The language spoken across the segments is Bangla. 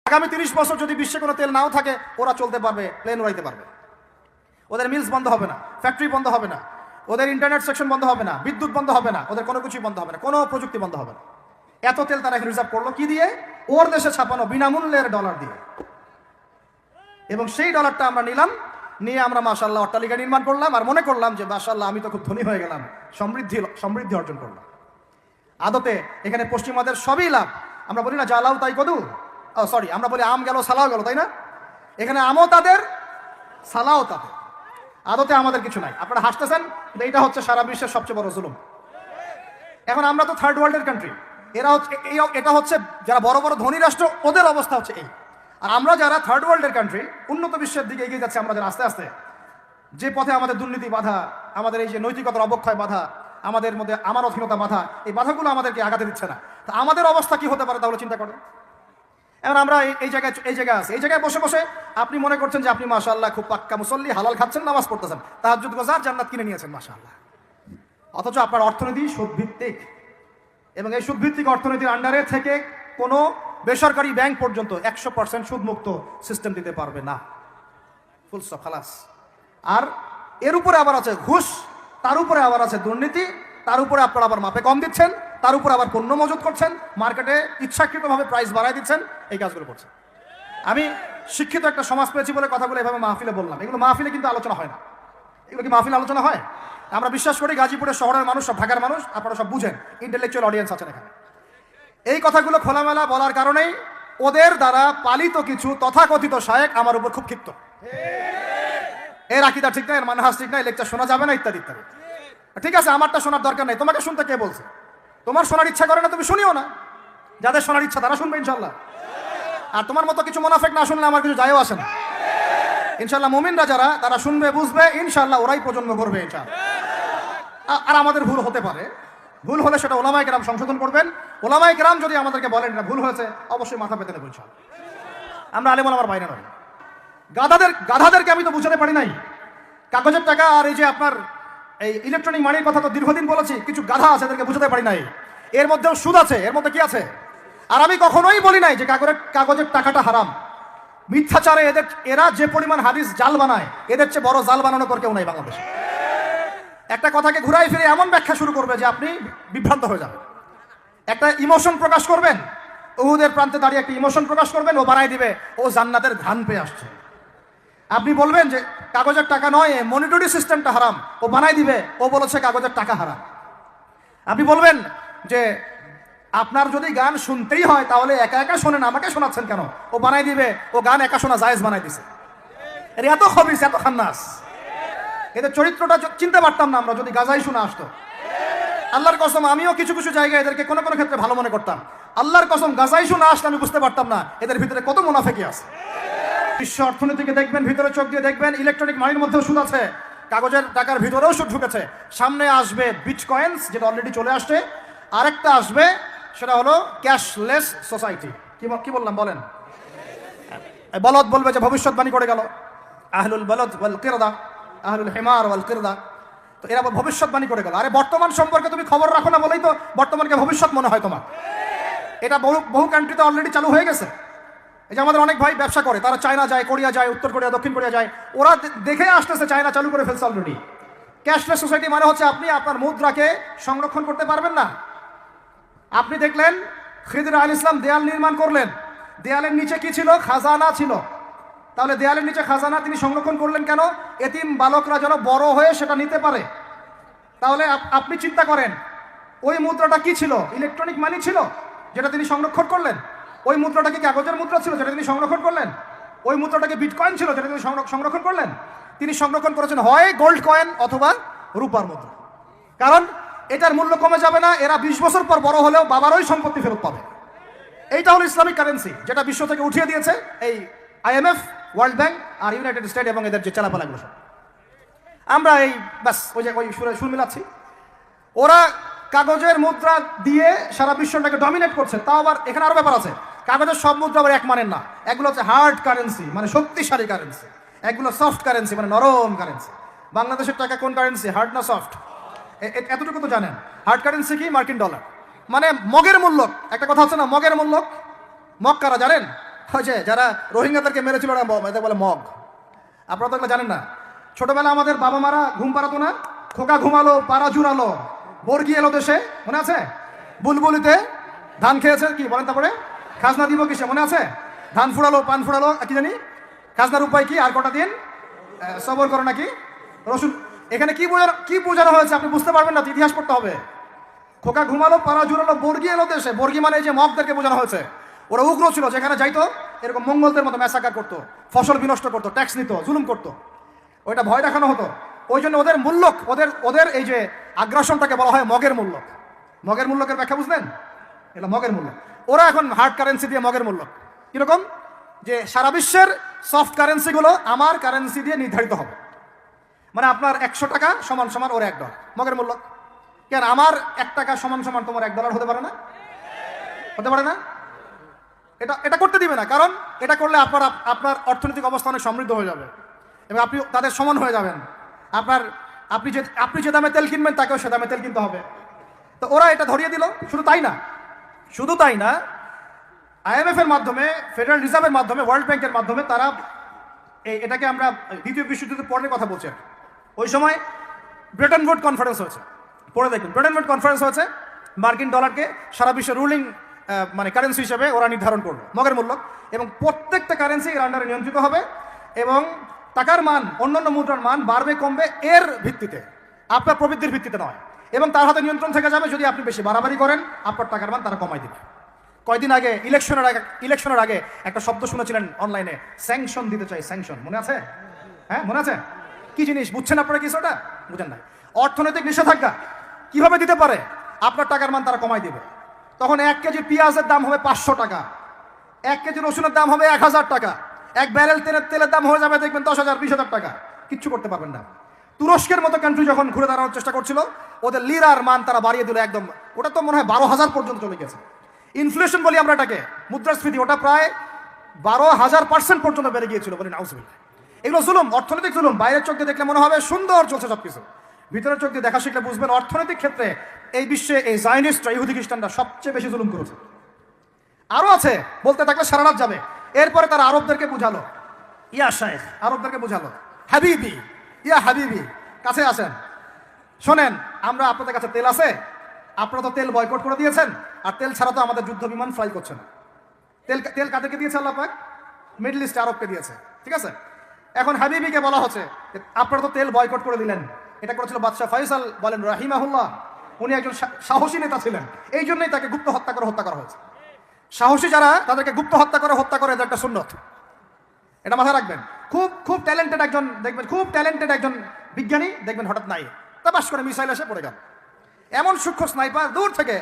আগামী 30 বছর যদি বিশ্বে কোনো তেল নাও থাকে, ওরা চলতে পারবে, প্লেন উড়াইতে পারবে। ওদের মিলস বন্ধ হবে না, ফ্যাক্টরি বন্ধ হবে না, ওদের ইন্টারনেট সেকশন বন্ধ হবে না, বিদ্যুৎ বন্ধ হবে না, ওদের কোনো কিছুই বন্ধ হবে না, কোনো প্রযুক্তি বন্ধ হবে না। এত তেল তারা রিজার্ভ করলো কি দিয়ে? ওর দেশে ছাপানো বিনামূল্যের ডলার দিয়ে। এবং সেই ডলারটা আমরা নিলাম, নিয়ে আমরা মাশাআল্লাহ অট্টালিকা নির্মাণ করলাম, আর মনে করলাম যে মাশাআল্লাহ আমি তো খুব ধনী হয়ে গেলাম, সমৃদ্ধি অর্জন করলাম। আদতে এখানে পশ্চিমাদের সবই লাভ। আমরা বলি না জালাও তাই কদু, সরি, আমরা বলি আম গেল সালাও গেল, তাই না? এখানে আমও তাদের, সালাও তাদের। আদতে আমাদের কিছু নাই। আপনারা হাসতেছেন, কিন্তু এইটা হচ্ছে সারা বিশ্বের সবচেয়ে বড় জুলুম। এখন আমরা তো থার্ড ওয়ার্ল্ডের কান্ট্রি, এরা হচ্ছে এটা হচ্ছে যারা বড় বড় ধনী রাষ্ট্র, ওদের অবস্থা হচ্ছে এই। আর আমরা যারা থার্ড ওয়ার্ল্ডের কান্ট্রি, উন্নত বিশ্বের দিকে এগিয়ে যাচ্ছে, আমরা যারা আস্তে আস্তে, যে পথে আমাদের দুর্নীতি বাধা, আমাদের এই যে নৈতিকতার অবক্ষয় বাধা, আমাদের মধ্যে আমানতহীনতা বাধা, এই বাধাগুলো আমাদেরকে আগাতে দিচ্ছে না। তা আমাদের অবস্থা কি হতে পারে তাহলে চিন্তা করেন। এবার আমরা এই জায়গায় আছি, এই জায়গায় বসে বসে আপনি মনে করছেন যে আপনি মাশাআল্লাহ খুব পাক্কা মুসল্লি, হালাল খাচ্ছেন, নামাজ পড়তেছেন, তাহাজ্জুদ গোজার, জান্নাত কিনে নিয়েছেন মাশাআল্লাহ। অথচ আপনার অর্থনীতি সুদভিত্তিক, এবং এই সুদভিত্তিক অর্থনীতির আন্ডারে থেকে কোনো বেসরকারি ব্যাংক পর্যন্ত 100% সুদমুক্ত সিস্টেম দিতে পারবে না। ফুল স্টপ, খালাস। আর এর উপরে আবার আছে ঘুষ, তার উপরে আবার আছে দুর্নীতি, তার উপরে আপনারা আবার মাপে কম দিচ্ছেন, তার উপরে আবার পণ্য মজুত করছেন, মার্কেটে ইচ্ছাকৃতভাবে প্রাইস বাড়ায় দিচ্ছেন, এই কাজগুলো করছেন। আমি শিক্ষিত একটা সমাজ পেয়েছি বলে কথাগুলো এভাবে মাহফিলে বললাম। এগুলো মাহফিলে কিন্তু আলোচনা হয় না। এগুলো কি মাহফিলে আলোচনা হয়? আমরা বিশ্বাস করি গাজীপুরের শহরের মানুষ, সব ঢাকার মানুষ, আপনারা সব বুঝেন, ইন্টেলেকচুয়াল অডিয়েন্স আছেন এখানে। এই কথাগুলো খোলামেলা বলার কারণেই ওদের দ্বারা পালিত কিছু তথাকথিত শায়েখ আমার উপর খুব ক্ষিপ্ত। এর আকিদা ঠিক না, এর মানহাজ ঠিক না, এই লেকচার শোনা যাবে না, ইত্যাদি ইত্যাদি। ঠিক আছে, আমারটা শোনার দরকার নেই, তোমাকে শুনতে কে বলছে? তোমার শোনার ইচ্ছা করে না, তুমি শুনিও না। যাদের শোনার ইচ্ছা তারা শুনবে ইনশাল্লাহ। আর তোমার মতো কিছু মুনাফিক না শুনলে আমার কিছু যায়ও আসে না। ইনশাল্লাহ মুমিনরা যারা, তারা শুনবে, বুঝবে, ইনশাল্লাহ ওরাই প্রজন্ম করবে ইনশাল্লাহ। আর আমাদের ভুল হতে পারে, ভুল হলে সেটা ওলামায়ে কেরাম সংশোধন করবেন। ওলামায়ে কেরাম যদি আমাদেরকে বলেন না ভুল হয়েছে, অবশ্যই মাথা পেতে নেব ইনশাল্লাহ। আমরা আলেম ওলামার বাইরে নয়। গাধাদেরকে আমি তো বুঝাতে পারি নাই। কাগজের টাকা আর এই যে আপনার এই ইলেকট্রনিক মানির কথা তো দীর্ঘদিন বলেছি, কিছু গাধা আছে, এদেরকে বুঝাতে পারি নাই। এর মধ্যেও সুদ আছে, এর মধ্যে কি আছে? আর আমি কখনোই বলি নাই যে কাগজের টাকাটা হারাম। মিথ্যাচারে এরা যে পরিমাণ হাদিস জাল বানায়, এদের চেয়ে বড় জাল বানানো পর কেউ নাই বাংলাদেশে। একটা কথাকে ঘুরাই ফিরে এমন ব্যাখ্যা শুরু করবে যে আপনি বিভ্রান্ত হয়ে যাবেন। একটা ইমোশন প্রকাশ করবেন, উহুদের প্রান্তে দাঁড়িয়ে একটা ইমোশন প্রকাশ করবেন, ও বানাই দিবে ও জান্নাতের ধান পেয়ে আসছে। আপনি বলবেন যে কাগজের টাকা নয়, মনিটরি সিস্টেমটা হারাম, ও বানাই দিবে ও বলেছে কাগজের টাকা হারাম। আপনি বলবেন যে আপনার যদি গান শুনতেই হয় তাহলে একা একা শোনেন, আমাকে শোনাচ্ছেন কেন? ও বানাই দিবে ও গান একা শোনা জায়েজ বানাই দিছে। এর এত খবিস, এত খান্নাস, এদের চরিত্রটা চিনতে পারতাম না আমরা যদি গাজাই শোনা আসতো। আল্লাহর কসম, আমিও কিছু কিছু জায়গায় এদেরকে কোনো কোনো ক্ষেত্রে ভালো মনে করতাম। আল্লাহর কসম, গাজাই শোনা আসলে আমি বুঝতে পারতাম না এদের ভিতরে কত মুনাফিকি আছে। বিশ্ব অর্থনীতিকে দেখবেন, ভিতরে চোখ দিয়ে দেখবেন, ইলেকট্রনিক মানির মধ্যেও সুদ আছে, কাগজের টাকার ভিতরেও সুদ ঢুকেছে। সামনে আসবে বিটকয়েন্স, যেটা অলরেডি চলে আসছে, আরেকটা আসবে, সেটা হলো ক্যাশলেস সোসাইটি। কি বললাম বলেন? বলদ বলবে যে ভবিষ্যৎবাণী করে গেল, আহলুল বলদ ওয়াল কিরদা, আহলুল হিমার ওয়াল কিরদা। তো এরা ভবিষ্যৎবাণী করে গেল। আরে বর্তমান সম্পর্কে তুমি খবর রাখো না বলেই তো বর্তমানকে ভবিষ্যৎ মনে হয় তোমার। এটা বহু কান্ট্রিতে অলরেডি চালু হয়ে গেছে। এই যে আমাদের অনেক ভাই ব্যবসা করে, তারা চায়না যায়, কোরিয়া যায়, উত্তর কোরিয়া, দক্ষিণ কোরিয়া যায়, ওরা দেখে আসতেছে চায়না চালু করে ফেলছে অলরেডি। ক্যাশলেস সোসাইটি মানে হচ্ছে আপনি আপনার মুদ্রাকে সংরক্ষণ করতে পারবেন না। আপনি দেখলেন খিদির আলাইহিস সালাম দেয়াল নির্মাণ করলেন, দেয়ালের নিচে কি ছিল? খাজানা ছিল। তাহলে দেয়ালের নিচে খাজানা তিনি সংরক্ষণ করলেন কেন? এতিম বালকরা যেন বড় হয়ে সেটা নিতে পারে। তাহলে আপনি চিন্তা করেন, ওই মুদ্রাটা কি ছিল? ইলেকট্রনিক মানি ছিল, যেটা তিনি সংরক্ষণ করলেন। ওই মুদ্রাটা কি কাগজের মুদ্রা ছিল, যেটা তিনি সংরক্ষণ করলেন? ওই মুদ্রাটাকে বিটকয়েন ছিল, যেটা তিনি সংরক্ষণ করলেন? তিনি সংরক্ষণ করেছেন হয় গোল্ড কয়েন অথবা রূপার মুদ্রা। কারণ এটার মূল্য কমে যাবে না, এরা 20 বছর পর বড় হলেও বাবারই সম্পত্তি ফেরত পাবে। এইটা হলো ইসলামিক কারেন্সি, যেটা বিশ্ব থেকে উঠিয়ে দিয়েছে এই IMF, ওয়ার্ল্ড ব্যাংক আর ইউনাইটেড স্টেট এবং এদের যে চালাপালাগুলো সব। আমরা এই ব্যাস ওই সুর মিলাচ্ছি। ওরা কাগজের মুদ্রা দিয়ে সারা বিশ্বটাকে ডমিনেট করছে। তাও আবার এখানে আরো ব্যাপার আছে, কাগজের সব মুদ্রা আবার এক মানের না। এগুলো হচ্ছে হার্ড কারেন্সি, মানে শক্তিশালী কারেন্সি। এগুলো সফট কারেন্সি, মানে নরম কারেন্সি। বাংলাদেশের টাকা কোন কারেন্সি, হার্ড না সফট? এতটুকু তো জানেন। হার্ড কারেন্সি কি? মার্কিন ডলার। মানে মগের মূল্য। একটা কথা হচ্ছে না, মগের মূল্য। মগ কারা জানেন? হয়েছে যারা রোহিঙ্গাদেরকে মেরেছিল ওরা এদের বলে মগ। আপনারা তো এগুলো জানেন না। ছোটবেলা আমাদের বাবা মারা ঘুম পাড়াতো না, খোকা ঘুমালো পাড়া জুড়ালো বর্গি এলো দেশে, মনে আছে? বুলবুলিতে ধান খেয়েছে কি বলেন, তারপরে খাজনা দিব কিসে মনে আছে? ধান ফুড়ালো পান ফুড়ালো কি জানি, খাজনার উপায় কি, আর কটা দিন সবর করো নাকি রসুন। এখানে কি বোঝানো হয়েছে আপনি বুঝতে পারবেন না, ইতিহাস পড়তে হবে। খোকা ঘুমালো পাড়া জুড়ালো বর্গি এলো দেশে, বর্গি মানে যে মগদেরকে বোঝানো হয়েছে। ওরা উগ্র ছিল, যেখানে যাইতো এরকম মঙ্গলদের মতো ম্যাসাকার করতো, ফসল বিনষ্ট করতো, ট্যাক্স নিত, জুলুম করতো, ওইটা ভয় দেখানো হতো। ওই জন্য ওদের মূল্যক, ওদের এই যে আগ্রাসনটাকে বলা হয় মগের মূল্যক। মগের মূল্যকের ব্যাখ্যা বুঝলেন? এটা মগের মূল্য। ওরা এখন হার্ড কারেন্সি দিয়ে মগের মূল্য কিরকম, যে সারা বিশ্বের সফট কারেন্সিগুলো আমার কারেন্সি দিয়ে নির্ধারিত হবে। মানে আপনার 100 টাকা সমান সমান ওর $1 মগের মূল্য। কেন আমার 1 টাকা সমান সমান তোমার $1 হতে পারে না? হতে পারে না? এটা করতে দিবে না, কারণ এটা করলে আপনার অর্থনৈতিক অবস্থা অনেক সমৃদ্ধ হয়ে যাবে এবং আপনি তাদের সমান হয়ে যাবেন। আপনি যে দামে তেল কিনবেন তাকেও সে দামে তেল কিনতে হবে। তো ওরা এটা ধরিয়ে দিল। শুধু তাই না, IMF এর মাধ্যমে, ফেডারেল রিজার্ভের মাধ্যমে, ওয়ার্ল্ড ব্যাংকের মাধ্যমে তারা এটাকে আমরা দ্বিতীয় বিশ্বযুদ্ধের পরের কথা বলছি। ওই সময় ব্রেটন উড কনফারেন্স হয়েছে, পড়ে দেখবেন। ব্রেটন উড কনফারেন্স হয়েছে, মার্কিন ডলারকে সারা বিশ্বের রুলিং মানে কারেন্সি হিসেবে ওরা নির্ধারণ করলো মগের মূল্য, এবং প্রত্যেকটা কারেন্সি এর আন্ডারে নিয়ন্ত্রিত হবে এবং টাকার মান অন্যান্য মুদ্রার মান বাড়বে কমবে এর ভিত্তিতে, আপনার প্রবৃদ্ধির ভিত্তিতে নয়। এবং তার হাতে নিয়ন্ত্রণ থেকে যাবে, যদি আপনি বেশি বাড়াবাড়ি করেন আপনার টাকার মান তারা কমাই দিবে। কয়দিন আগে ইলেকশনের আগে একটা শব্দ শুনেছিলেন অনলাইনে, স্যাংশন দিতে চাই, স্যাংশন, মনে আছে? হ্যাঁ মনে আছে? কি জিনিস বুঝছেন আপনারা? কিছু ওটা বুঝেন নাই। অর্থনৈতিক নিষেধাজ্ঞা কিভাবে দিতে পারে, আপনার টাকার মান তারা কমাই দিবে। তখন 1 কেজি পেঁয়াজের দাম হবে 500 টাকা, 1 কেজি রসুনের দাম হবে 1000 টাকা, 1 ব্যারেল তেলের দাম হয়ে যাবে দেখবেন 10,000 20,000 টাকা। কিচ্ছু করতে পারবেন না। তুরস্কের মতো কান্ট্রি যখন ঘুরে দাঁড়ানোর চেষ্টা করছিল, ওদের লিরার মান তারা বাড়িয়ে দিল একদম, ওটা তো মনে হয় 12,000 পর্যন্ত চলে গেছে। ইনফ্লেশন বলি আমরা এটাকে, মুদ্রাস্ফীতি, ওটা প্রায় 12,000% পর্যন্ত বেড়ে গিয়েছিল বলি নাউজুবিল্লাহ। এগুলো জুলুম, অর্থনৈতিক জুলুম। বাইরের চোখ দিয়ে দেখলে মনে হবে সুন্দর চলছে সবকিছু, ভিতরের চোখ দিয়ে দেখা শিখলে বুঝবেন অর্থনৈতিক ক্ষেত্রে এই বিশ্বে এই জায়নিস্টরা, ইহুদি খ্রিস্টানরা সবচেয়ে বেশি জুলুম করেছে। আরো আছে, বলতে থাকলে সারা রাত যাবে। এরপরে তারা আরবদেরকে বুঝালো, ইয়া শাইখ, আরবদেরকে বুঝালো, হাবিবি ইয়া হাবিবি, কাছে আসেন, শোনেন, আমরা আপনাদের কাছে তেল আছে, আপনারা তো তেল বয়কট করে দিয়েছেন, আর তেল ছাড়া তো আমাদের যুদ্ধ বিমান ফ্লাই করছে না। তেল কাদেরকে দিয়েছে আল্লাহ পাক? মিডল ইস্ট আরবকে দিয়েছে, ঠিক আছে? এখন হাবিবিকে বলা হচ্ছে আপনারা তো তেল বয়কট করে দিলেন। এটা করেছিল বাদশাহ ফয়সাল বলেন রাহিমাহুল্লাহ, উনি একজন সাহসী নেতা ছিলেন, এই জন্যই তাকে গুপ্ত হত্যা করা হয়েছে। সাহসী যারা তাদেরকে গুপ্ত হত্যা করে এটা একটা সুন্নত, এটা মাথায় রাখবেন। খুব ট্যালেন্টেড একজন দেখবেন, খুব ট্যালেন্টেড একজন বিজ্ঞানী দেখবেন হঠাৎ নাই, তা বাস করে মিসাইল এসে পড়ে গেল। এমন সূক্ষ্ম স্নাইপার দূর থেকে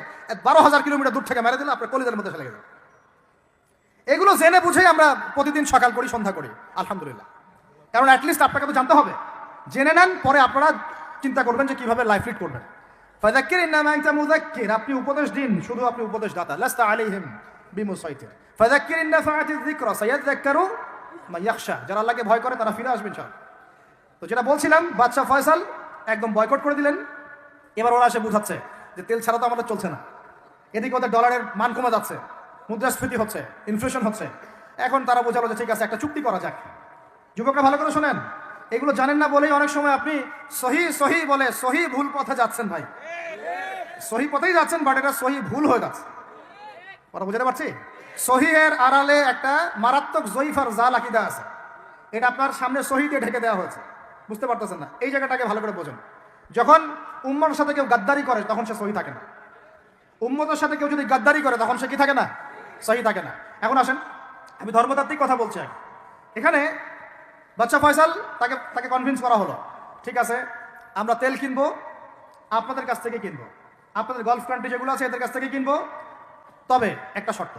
12,000 কিলোমিটার দূর থেকে মেরে দিলে আপনার কলিজার মধ্যে ফেলে গেল। এগুলো জেনে বুঝেই আমরা প্রতিদিন সকাল করি, সন্ধ্যা করি, আলহামদুলিল্লাহ। কারণ অ্যাটলিস্ট আপনাকে তো জানতে হবে, জেনে নেন, পরে আপনারা চিন্তা করবেন যে কিভাবে লাইফ লিড করবেন। ফাযাক্কির ইন্নামা আনতা মুযাক্কির, আপনি উপদেশ দিন, শুধু আপনি উপদেশ দাতা, লাস্তা আলাইহিম বিমুসাইতির। ফাযাক্কির ইন নাফাআতিয যিকরা সায়াযাক্কারু মান ইয়াখশা, যারা আল্লাহকে ভয় করে তারা ফিরে আসবে ইনশাআল্লাহ। তো যেটা বলছিলাম, বাদশা ফয়সাল একদম বয়কট করে দিলেন। এবার ওরা এসে বুঝাচ্ছে যে তেল ছাড়া তো আমাদের চলছে না, এদিকে ওদের ডলারের মান কমে যাচ্ছে, মুদ্রাস্ফীতি হচ্ছে, ইনফ্লেশন হচ্ছে। এখন তারা বোঝালো যে ঠিক আছে একটা চুক্তি করা যাক। যুবকরা ভালো করে শোনেন, এগুলো জানেন না বলেই অনেক সময় আপনি সহি বলে সহি ভুল পথে যাচ্ছেন। ভাই সহি পথেই যাচ্ছেন, বাট এটা সহি ভুল হয়ে যাচ্ছে। ওরা বুঝতে পারছি? সহিহের আড়ালে একটা মারাত্মক জয়ীফ আর জাল আকীদা আছে, এটা আপনার সামনে সহি দিয়ে ঢেকে দেওয়া হয়েছে, বুঝতে পারতেছেন না। এই জায়গাটাকে ভালো করে বোঝেন। যখন উম্মতের সাথে কেউ গাদ্দারি করে তখন সে সহি থাকে না। উম্মতের সাথে কেউ যদি গাদ্দারি করে তখন সে কি থাকে না? সহি থাকে না। এখন আসেন, আমি ধর্মতাত্ত্বিক কথা বলছি। এখানে বাদশা ফয়সাল তাকে কনভিন্স করা হলো, ঠিক আছে আমরা তেল কিনবো, আপনাদের কাছ থেকে কিনবো, আপনাদের গলফ কান্ট্রি যেগুলো আছে এদের কাছ থেকে কিনবো, তবে একটা শর্ত,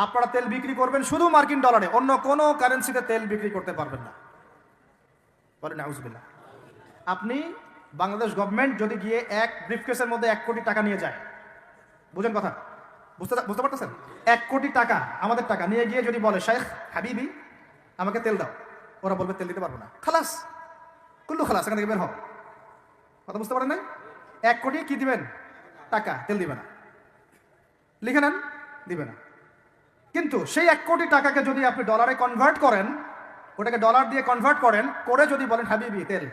আপনারা তেল বিক্রি করবেন শুধু মার্কিন ডলারে, অন্য কোনো কারেন্সিতে তেল বিক্রি করতে পারবেন না। বলেন নাউজুবিল্লাহ। আপনি বাংলাদেশ গভর্নমেন্ট যদি গিয়ে এক ব্রিফকেসের মধ্যে 1 কোটি টাকা নিয়ে যায়, বুঝেন কথা, বুঝতে পারতেছেন? 1 কোটি টাকা আমাদের টাকা নিয়ে গিয়ে যদি বলে শেখ হাবিবি আমাকে তেল দাও, ওরা বলবে তেল দিতে পারবো না, খালাস, কুল্লু খালাস, এখান থেকে বের হও। কথা বুঝতে পারেন নাই? 1 কোটি কি দিবেন? টাকা, তেল দিবে না। লিখে নেন, দিবে না। কিন্তু সেই 1 কোটি টাকাকে যদি আপনি ডলারে কনভার্ট করেন, ওটাকে ডলার দিয়ে কনভার্ট করেন, করে যদি বলেন হাবিবি তেল,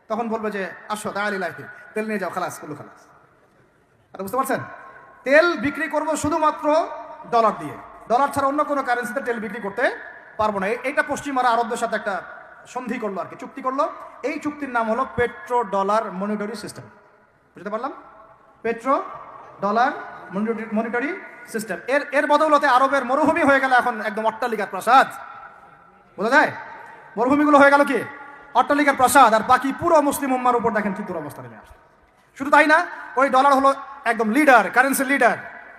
তখন বলবে যে আসো তাহলে লাইফে তেল নিয়ে যাও, খালাস কুল্লু খালাস। আর বুঝতে পারছেন, তেল বিক্রি করব শুধুমাত্র ডলার দিয়ে, ডলার ছাড়া অন্য কোনো কারেন্সিতে তেল বিক্রি করতে পারবো না। এইটা পশ্চিমারা আরবদের সাথে একটা সন্ধি করলো আর কি, চুক্তি করলো। এই চুক্তির নাম হলো পেট্রো ডলার মনিটরি সিস্টেম। বুঝতে পারলাম? Petro dollar monetary system. এর বদৌলতে আরবের মরুভূমি হয়ে গেল এখন একদম অট্টালিকার প্রাসাদ। বোঝা যায়? মরুভূমিগুলো হয়ে গেল কি অট্টালিকার প্রাসাদ, আর বাকি পুরো মুসলিম উম্মার উপর দেখেন কি দুরবস্থা নেমে আসছে। শুধু তাই না, ওই ডলার হলো একদম লিডার, কারেন্সির লিডার।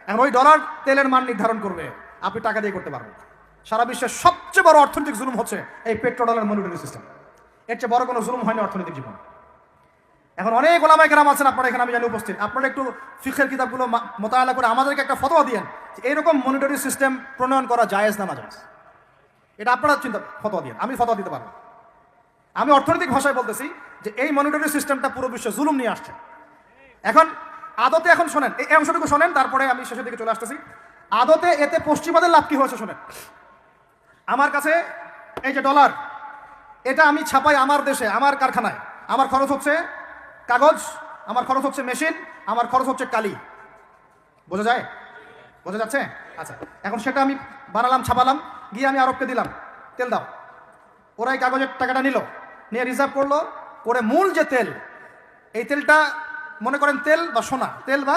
এখন ওই ডলার তেলের মান নির্ধারণ করবে, আপনি টাকা দিয়ে করতে পারবেন। সারা বিশ্বের সবচেয়ে বড় অর্থনৈতিক জুলুম হচ্ছে এই পেট্রো ডলার মনিটরি সিস্টেম। এর চেয়ে বড় কোনো জুলুম হয়নি অর্থনৈতিক জীবন। এখন অনেক ওলামায়ে কেরাম আছেন আপনারা এখানে, আমি জানি উপস্থিত, আপনারা একটু ফিকহের কিতাবগুলো মোতালা করে আমাদেরকে একটা ফতোয়া দিয়েন যে এইরকম মনিটরি সিস্টেম প্রণয়ন করা জায়েজ না নাজায়েজ। এটা আপনারা ফতোয়া দিয়েন, আমি ফতোয়া দিতে পারবো। আমি অর্থনৈতিক ভাষায় বলতেছি যে এই মনিটরি সিস্টেমটা পুরো বিশ্বে জুলুম নিয়ে আসছে। এখন আদতে, এখন শোনেন এই অংশটুকু শোনেন, তারপরে আমি শেষের দিকে চলে আসতেছি। আদতে এতে পশ্চিমাদের লাভ কি হয়েছে শোনেন। আমার কাছে এই যে ডলার, এটা আমি ছাপাই আমার দেশে, আমার কারখানায়। আমার খরচ হচ্ছে কাগজ, আমার খরচ হচ্ছে মেশিন, আমার খরচ হচ্ছে কালি। বোঝা যায়? বোঝা যাচ্ছে? আচ্ছা, এখন সেটা আমি বানালাম, ছাপালাম, গিয়ে আমি আরবকে দিলাম, তেল দাও। ওরা এই কাগজের টাকাটা নিল, নিয়ে রিজার্ভ করলো, করে মূল যে তেল, এই তেলটা মনে করেন তেল বা সোনা, তেল বা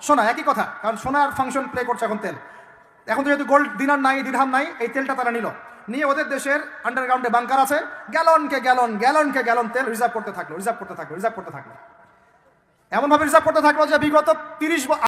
সোনা একই কথা, কারণ সোনার ফাংশন প্লে করছে এখন তেল। এখন তো যেহেতু গোল্ড দিনার নাই, দিরহাম নাই, এই তেলটা তারা নিল, নিয়ে ওদের দেশের আন্ডারগ্রাউন্ডে বাংকার আছে, গ্যালনকে গ্যালন তেল রিজার্ভ করতে থাকলো, রিজার্ভ করতে থাকলো, রিজার্ভ করতে থাকলো। এমনভাবে রিজার্ভ করতে থাকলো যে বিগত 30